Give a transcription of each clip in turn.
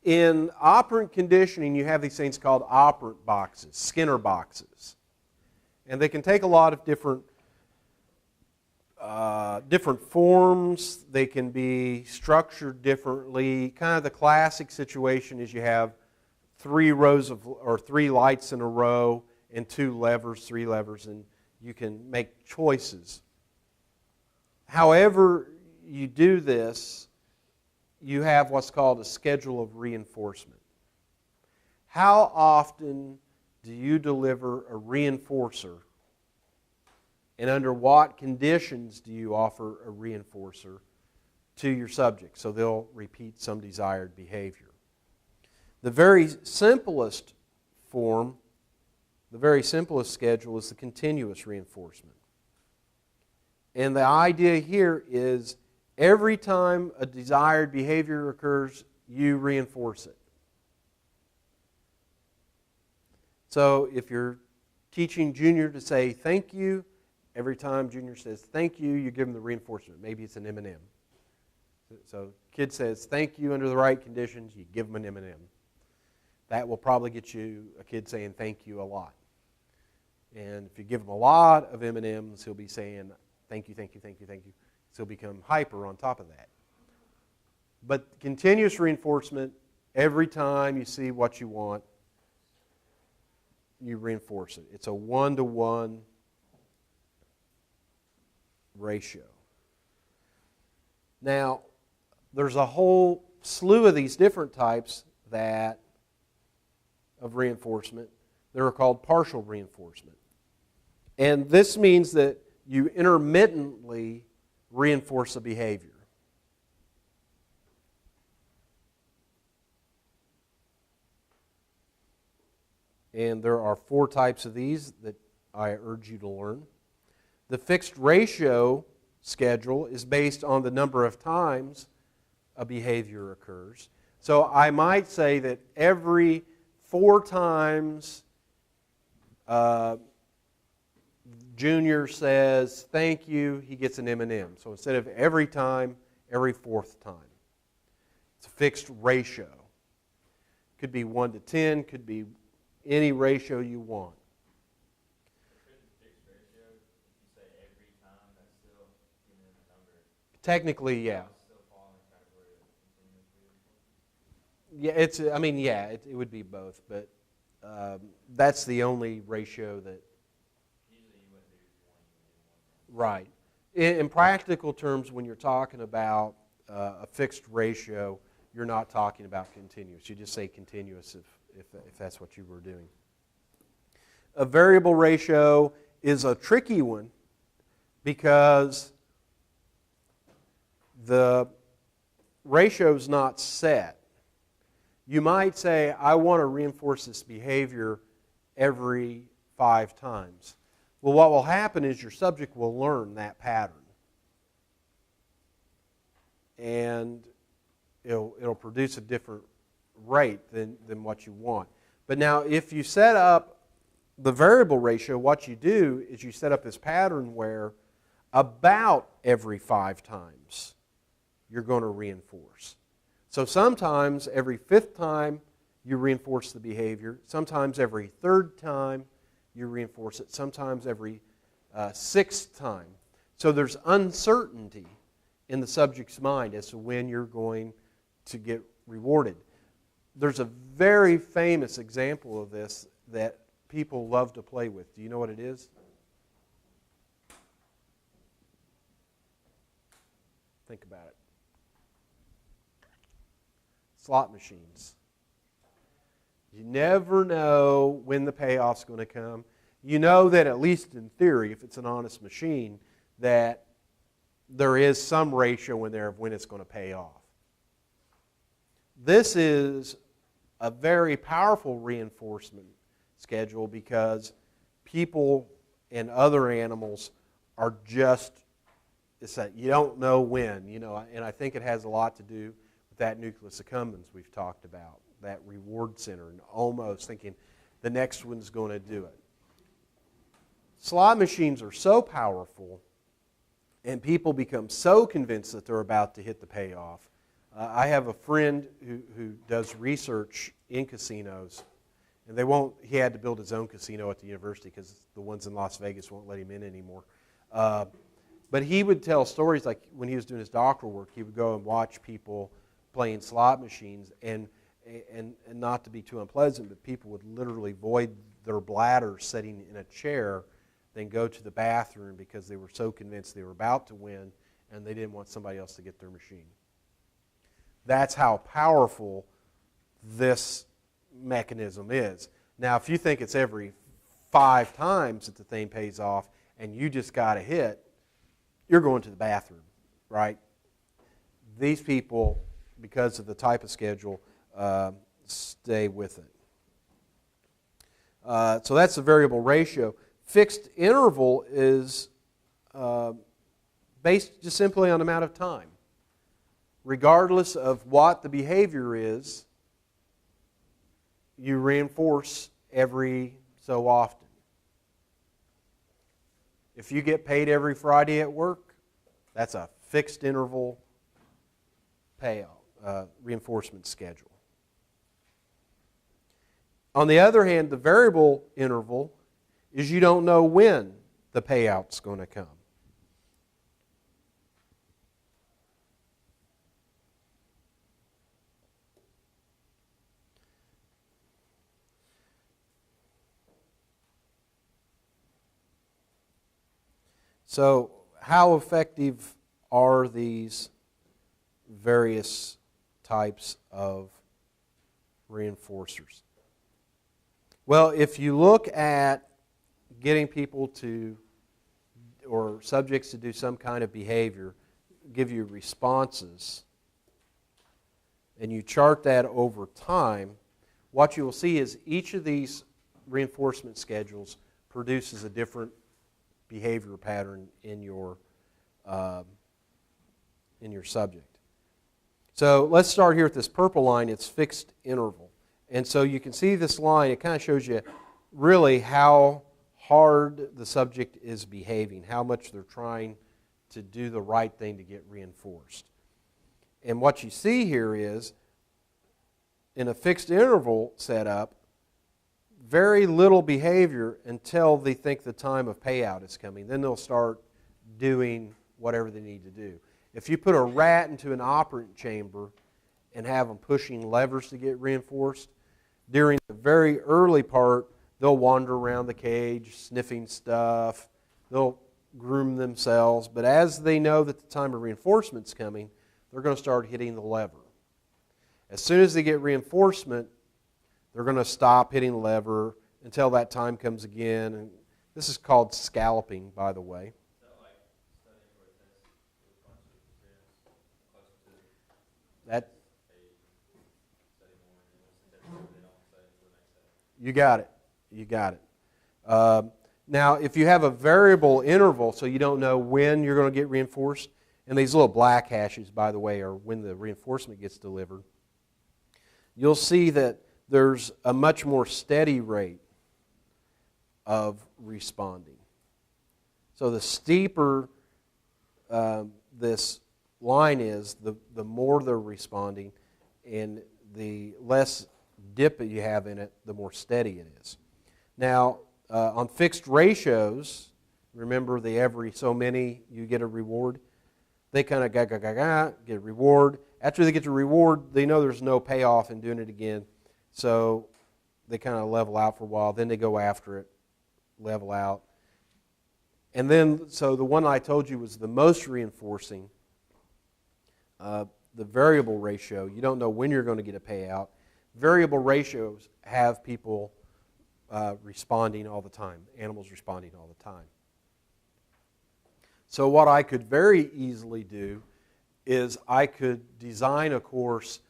In operant conditioning, you have these things called operant boxes, Skinner boxes. And they can take a lot of different forms. They can be structured differently. Kind of the classic situation is you have 3 lights in a row and 3 levers, and you can make choices. However you do this, you have what's called a schedule of reinforcement. How often do you deliver a reinforcer, and under what conditions do you offer a reinforcer to your subject so they'll repeat some desired behavior? The very simplest form, the very simplest schedule is the continuous reinforcement. And the idea here is every time a desired behavior occurs, you reinforce it. So if you're teaching Junior to say thank you, every time Junior says thank you, you give him the reinforcement. Maybe it's an M&M. So kid says thank you under the right conditions, you give him an M&M. That will probably get you a kid saying thank you a lot. And if you give him a lot of M&Ms, he'll be saying thank you, thank you, thank you, thank you. So he'll become hyper on top of that. But continuous reinforcement, every time you see what you want, you reinforce it. It's a 1-to-1 ratio. Now, there's a whole slew of these different types of reinforcement that are called partial reinforcement. And this means that you intermittently reinforce a behavior. And there are 4 types of these that I urge you to learn. The fixed ratio schedule is based on the number of times a behavior occurs. So I might say that every 4 times Junior says thank you, he gets an M&M. So instead of every time, every 4th time. It's a fixed ratio. Could be 1 to 10, could be any ratio you want. Fixed ratio, if you say every time, that's still giving it a number. Technically, yeah. Still fall in the category of continuous reinforcement? It would be both, but that's the only ratio that... Usually you wouldn't do one. Right. In practical terms, when you're talking about a fixed ratio, you're not talking about continuous. You just say continuous if that's what you were doing. A variable ratio is a tricky one because the ratio is not set. You might say, I want to reinforce this behavior every 5 times. Well, what will happen is your subject will learn that pattern. And it'll produce a different rate than what you want. But now, if you set up the variable ratio, what you do is you set up this pattern where about every 5 times you're going to reinforce. So sometimes every 5th time you reinforce the behavior. Sometimes every 3rd time you reinforce it. Sometimes every 6th time. So there's uncertainty in the subject's mind as to when you're going to get rewarded. There's a very famous example of this that people love to play with. Do you know what it is? Think about it. Slot machines. You never know when the payoff's going to come. You know that at least in theory, if it's an honest machine, that there is some ratio in there of when it's going to pay off. This is a very powerful reinforcement schedule because people and other animals are just, it's that you don't know when, and I think it has a lot to do with that nucleus accumbens we've talked about, that reward center, and almost thinking the next one's going to do it. Slot machines are so powerful and people become so convinced that they're about to hit the payoff I have a friend who does research in casinos, and he had to build his own casino at the university because the ones in Las Vegas won't let him in anymore. But he would tell stories like when he was doing his doctoral work, he would go and watch people playing slot machines, and not to be too unpleasant, but people would literally void their bladder sitting in a chair, then go to the bathroom because they were so convinced they were about to win, and they didn't want somebody else to get their machine. That's how powerful this mechanism is. Now, if you think it's every 5 times that the thing pays off and you just got a hit, you're going to the bathroom, right? These people, because of the type of schedule, stay with it. So that's the variable ratio. Fixed interval is based just simply on the amount of time. Regardless of what the behavior is, you reinforce every so often. If you get paid every Friday at work, that's a fixed interval payout, reinforcement schedule. On the other hand, the variable interval is you don't know when the payout's going to come. So, how effective are these various types of reinforcers? Well, if you look at getting people to, or subjects to do some kind of behavior, give you responses, and you chart that over time, what you will see is each of these reinforcement schedules produces a different behavior pattern in your subject. So let's start here with this purple line. It's fixed interval. And so you can see this line, it kind of shows you really how hard the subject is behaving, how much they're trying to do the right thing to get reinforced. And what you see here is, in a fixed interval setup, very little behavior until they think the time of payout is coming. Then they'll start doing whatever they need to do. If you put a rat into an operant chamber and have them pushing levers to get reinforced, during the very early part, they'll wander around the cage, sniffing stuff. They'll groom themselves. But as they know that the time of reinforcement's coming, they're going to start hitting the lever. As soon as they get reinforcement, they're going to stop hitting the lever until that time comes again. And this is called scalloping, by the way. Is that like studying for a test with a bunch of students close to That they study more and once the test is over, they don't study for the next test? You got it. You got it. Now, if you have a variable interval, so you don't know when you're going to get reinforced, and these little black hashes, by the way, are when the reinforcement gets delivered, you'll see that there's a much more steady rate of responding. So the steeper this line is, the more they're responding, and the less dip that you have in it, the more steady it is. Now, on fixed ratios, remember the every so many you get a reward? They kind of get a reward. After they get the reward, they know there's no payoff in doing it again. So they kind of level out for a while. Then they go after it, level out. And then, so the one I told you was the most reinforcing, the variable ratio. You don't know when you're going to get a payout. Variable ratios have people responding all the time, animals responding all the time. So what I could very easily do is I could design a course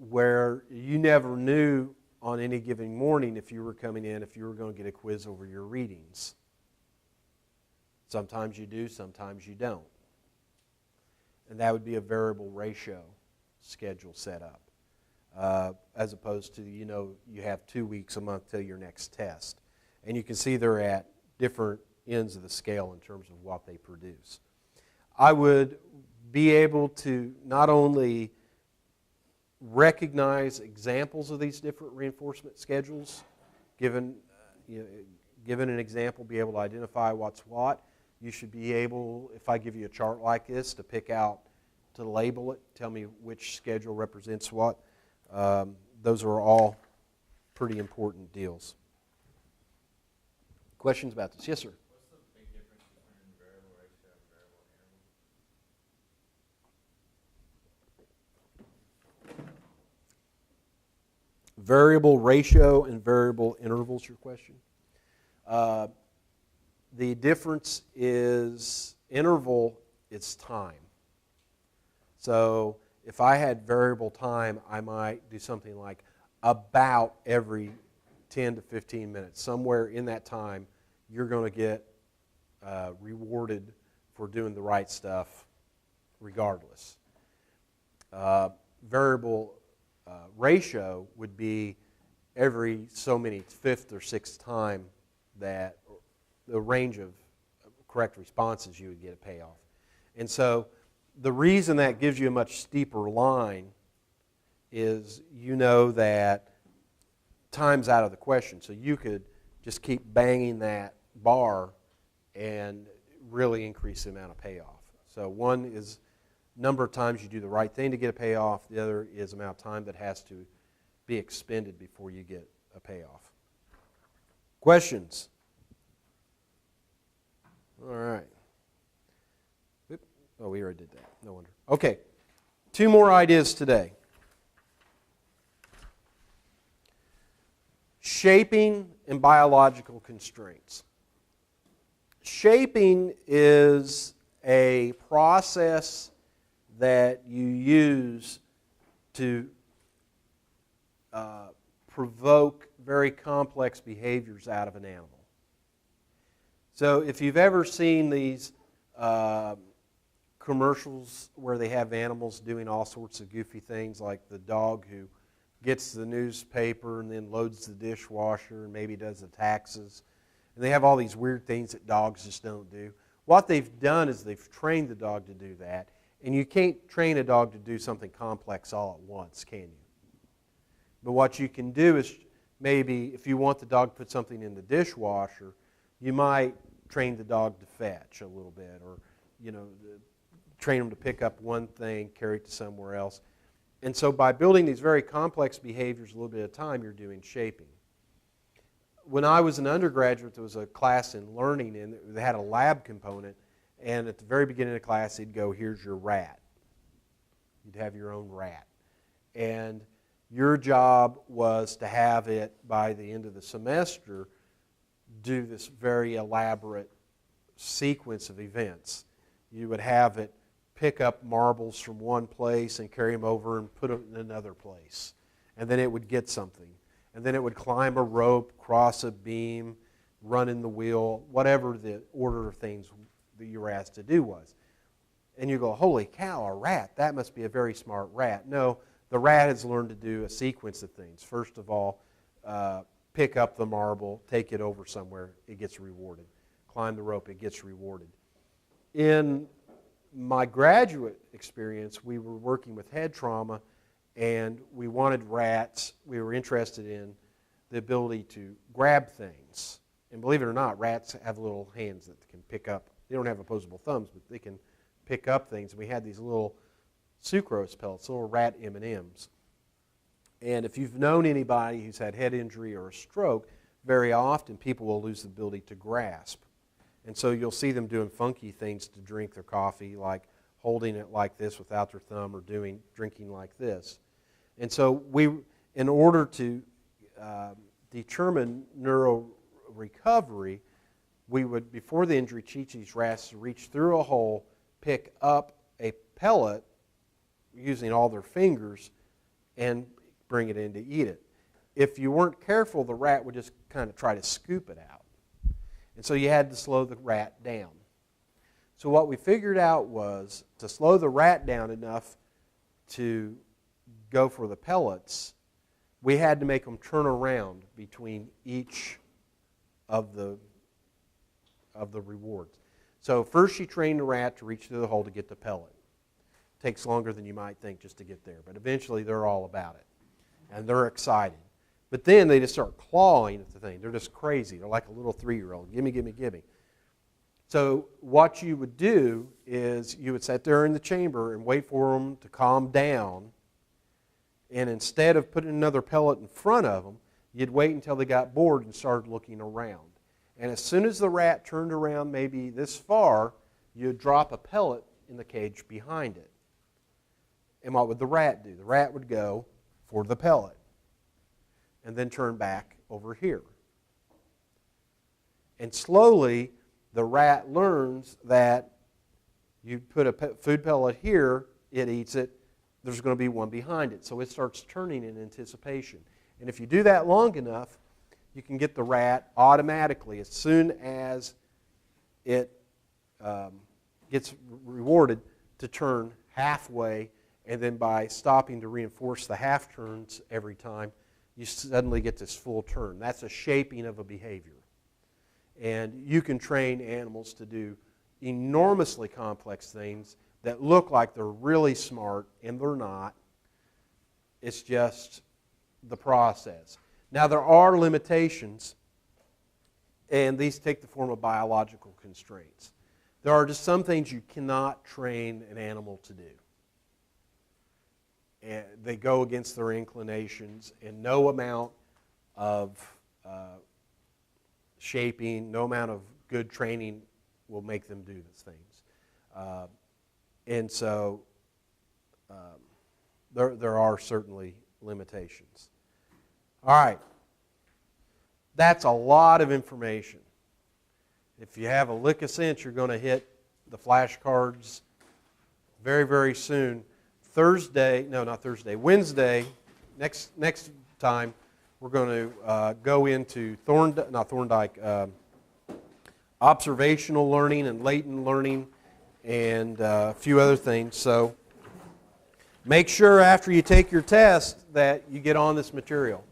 where you never knew on any given morning if you were coming in, if you were going to get a quiz over your readings. Sometimes you do, sometimes you don't. And that would be a variable ratio schedule set up. As opposed to, you have 2 weeks a month till your next test. And you can see they're at different ends of the scale in terms of what they produce. I would be able to not only recognize examples of these different reinforcement schedules. Given, given an example, be able to identify what's what. You should be able, if I give you a chart like this, to pick out, to label it, tell me which schedule represents what. Those are all pretty important deals. Questions about this? Yes, sir. What's the big difference between variable ratio and variable interval? Variable ratio and variable intervals, your question? The difference is interval is time. So if I had variable time, I might do something like about every 10 to 15 minutes. Somewhere in that time, you're going to get rewarded for doing the right stuff regardless. Variable ratio would be every so many fifth or sixth time that the range of correct responses you would get a payoff. And so the reason that gives you a much steeper line is you know that time's out of the question. So you could just keep banging that bar and really increase the amount of payoff. So one is number of times you do the right thing to get a payoff. The other is amount of time that has to be expended before you get a payoff. Questions? All right. Oop. Oh, we already did that. No wonder. Okay. 2 more ideas today. Shaping and biological constraints. Shaping is a process that you use to provoke very complex behaviors out of an animal. So if you've ever seen these commercials where they have animals doing all sorts of goofy things, like the dog who gets the newspaper and then loads the dishwasher and maybe does the taxes, and they have all these weird things that dogs just don't do. What they've done is they've trained the dog to do that, and you can't train a dog to do something complex all at once, can you? But what you can do is maybe if you want the dog to put something in the dishwasher, you might train the dog to fetch a little bit, or train them to pick up one thing, carry it to somewhere else. And so by building these very complex behaviors a little bit at a time, you're doing shaping. When I was an undergraduate, there was a class in learning, and they had a lab component, and at the very beginning of the class, they'd go, here's your rat. You'd have your own rat. And your job was to have it, by the end of the semester, do this very elaborate sequence of events. You would have it pick up marbles from one place and carry them over and put them in another place. And then it would get something. And then it would climb a rope, cross a beam, run in the wheel, whatever the order of things that you were asked to do was. And you go, holy cow, a rat, that must be a very smart rat. No, the rat has learned to do a sequence of things. First of all, pick up the marble, take it over somewhere, it gets rewarded. Climb the rope, it gets rewarded. In my graduate experience, we were working with head trauma, and we wanted rats. We were interested in the ability to grab things. And believe it or not, rats have little hands that can pick up. They don't have opposable thumbs, but they can pick up things. And we had these little sucrose pellets, little rat M&Ms. And if you've known anybody who's had head injury or a stroke, very often people will lose the ability to grasp. And so you'll see them doing funky things to drink their coffee, like holding it like this without their thumb, or drinking like this. And so in order to determine neuro recovery, we would, before the injury, teach these rats to reach through a hole, pick up a pellet using all their fingers, and bring it in to eat it. If you weren't careful, the rat would just kind of try to scoop it out. And so you had to slow the rat down. So what we figured out was to slow the rat down enough to go for the pellets, we had to make them turn around between each of the rewards. So first she trained the rat to reach through the hole to get the pellet. takes longer than you might think just to get there. But eventually they're all about it. And they're excited. But then they just start clawing at the thing. They're just crazy. They're like a little 3-year-old. Gimme, gimme, gimme. So what you would do is you would sit there in the chamber and wait for them to calm down. And instead of putting another pellet in front of them, you'd wait until they got bored and started looking around. And as soon as the rat turned around maybe this far, you'd drop a pellet in the cage behind it. And what would the rat do? The rat would go for the pellet and then turn back over here. And slowly, the rat learns that you put a food pellet here, it eats it, there's going to be one behind it. So it starts turning in anticipation. And if you do that long enough, you can get the rat automatically, as soon as it gets rewarded, to turn halfway, and then by stopping to reinforce the half turns every time, you suddenly get this full turn. That's a shaping of a behavior. And you can train animals to do enormously complex things that look like they're really smart, and they're not. It's just the process. Now, there are limitations, and these take the form of biological constraints. There are just some things you cannot train an animal to do. And they go against their inclinations, and no amount of shaping, no amount of good training will make them do these things. And so there are certainly limitations. All right. That's a lot of information. If you have a lick of sense, you're going to hit the flashcards very, very soon. Wednesday, next time, we're going to go into observational learning and latent learning and a few other things. So make sure after you take your test that you get on this material.